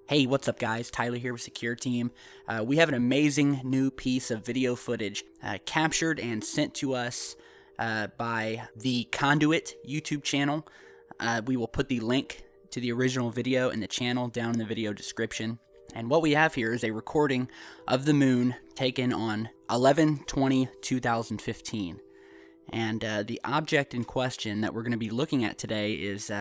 Hey, what's up guys? Tyler here with Secureteam. We have an amazing new piece of video footage captured and sent to us by the Conduit YouTube channel. We will put the link to the original video in the channel down in the video description. And what we have here is a recording of the moon taken on 11/20/2015. And the object in question that we're going to be looking at today is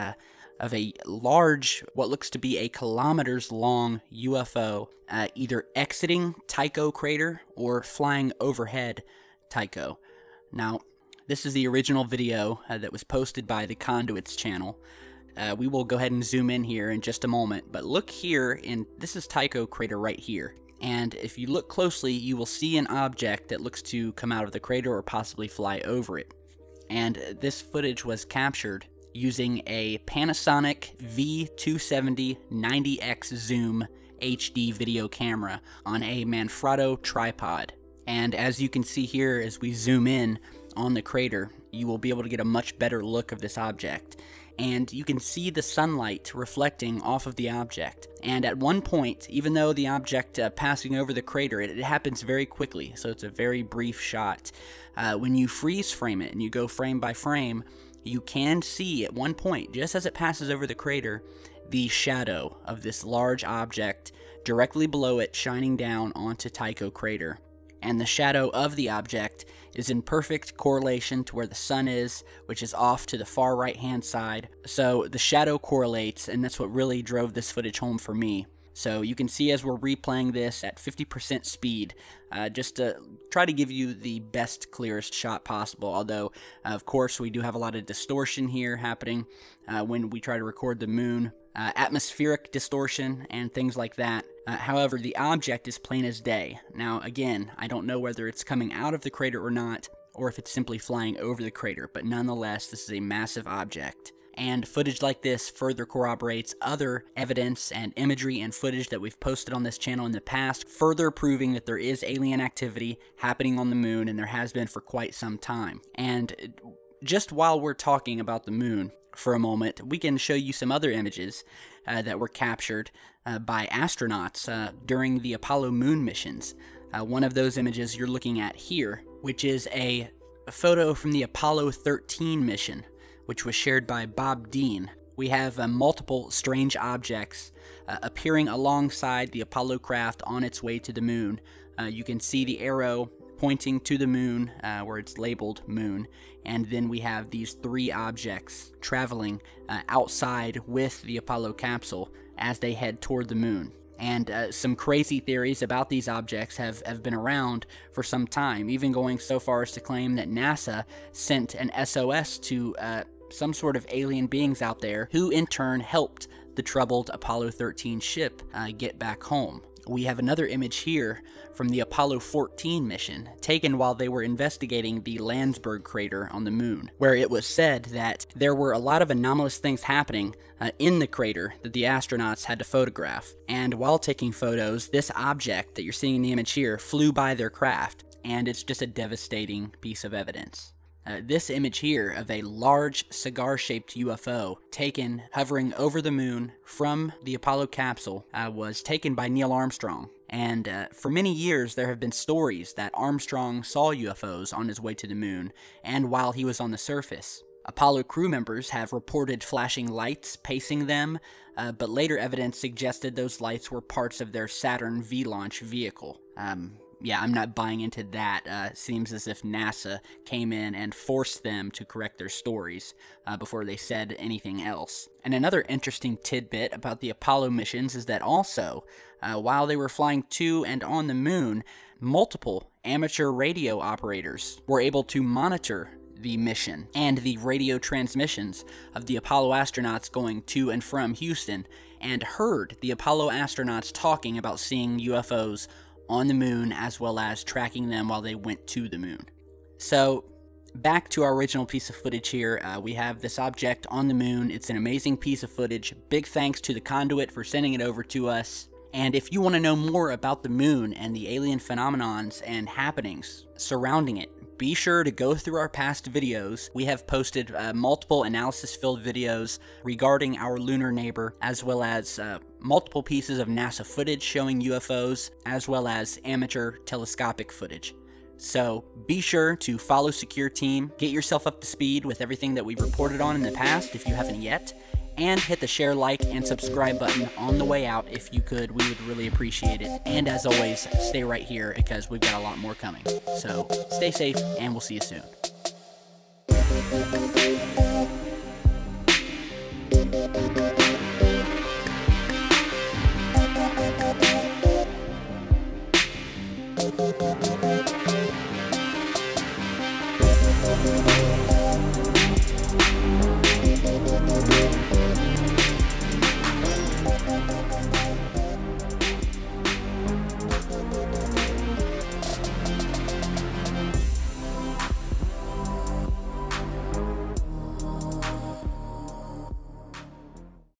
of a large, what looks to be a kilometers-long UFO, either exiting Tycho crater or flying overhead Tycho. Now, this is the original video that was posted by the Conduit's channel. We will go ahead and zoom in here in just a moment, but look here, this is Tycho crater right here. And if you look closely, you will see an object that looks to come out of the crater or possibly fly over it. And this footage was captured using a Panasonic V270 90x zoom HD video camera on a Manfrotto tripod. And as you can see here, as we zoom in on the crater, you will be able to get a much better look of this object. And you can see the sunlight reflecting off of the object. And at one point, even though the object passing over the crater, it happens very quickly, so it's a very brief shot. When you freeze frame it and you go frame by frame, you can see at one point, just as it passes over the crater, the shadow of this large object directly below it shining down onto Tycho crater. And the shadow of the object is in perfect correlation to where the sun is, which is off to the far right hand side. So the shadow correlates, and that's what really drove this footage home for me. So you can see as we're replaying this at 50% speed, just to try to give you the best, clearest shot possible. Although, of course, we do have a lot of distortion here happening when we try to record the moon. Atmospheric distortion and things like that. However, the object is plain as day. Now, again, I don't know whether it's coming out of the crater or not, or if it's simply flying over the crater, but nonetheless, this is a massive object. And footage like this further corroborates other evidence and imagery and footage that we've posted on this channel in the past, further proving that there is alien activity happening on the moon, and there has been for quite some time. And just while we're talking about the moon for a moment, we can show you some other images that were captured by astronauts during the Apollo moon missions. One of those images you're looking at here, which is a photo from the Apollo 13 mission, which was shared by Bob Dean. We have multiple strange objects appearing alongside the Apollo craft on its way to the moon. You can see the arrow pointing to the moon, where it's labeled moon, and then we have these three objects traveling outside with the Apollo capsule as they head toward the moon. And some crazy theories about these objects have been around for some time, even going so far as to claim that NASA sent an SOS to some sort of alien beings out there, who in turn helped the troubled Apollo 13 ship get back home. We have another image here from the Apollo 14 mission, taken while they were investigating the Landsberg crater on the moon, where it was said that there were a lot of anomalous things happening in the crater that the astronauts had to photograph. And while taking photos, this object that you're seeing in the image here flew by their craft, and it's just a devastating piece of evidence. This image here of a large cigar-shaped UFO taken hovering over the moon from the Apollo capsule was taken by Neil Armstrong. And for many years there have been stories that Armstrong saw UFOs on his way to the moon and while he was on the surface. Apollo crew members have reported flashing lights pacing them, but later evidence suggested those lights were parts of their Saturn V launch vehicle. Yeah, I'm not buying into that. Seems as if NASA came in and forced them to correct their stories before they said anything else. And another interesting tidbit about the Apollo missions is that also, while they were flying to and on the moon, multiple amateur radio operators were able to monitor the mission and the radio transmissions of the Apollo astronauts going to and from Houston, and heard the Apollo astronauts talking about seeing UFOs on the moon, as well as tracking them while they went to the moon. So, back to our original piece of footage here. We have this object on the moon. It's an amazing piece of footage. Big thanks to the Conduit for sending it over to us. And if you want to know more about the moon and the alien phenomenons and happenings surrounding it, be sure to go through our past videos. We have posted multiple analysis-filled videos regarding our lunar neighbor, as well as multiple pieces of NASA footage showing UFOs, as well as amateur telescopic footage. So be sure to follow Secureteam, get yourself up to speed with everything that we've reported on in the past if you haven't yet, and hit the share, like, and subscribe button on the way out if you could. We would really appreciate it. And as always, stay right here because we've got a lot more coming. So stay safe, and we'll see you soon.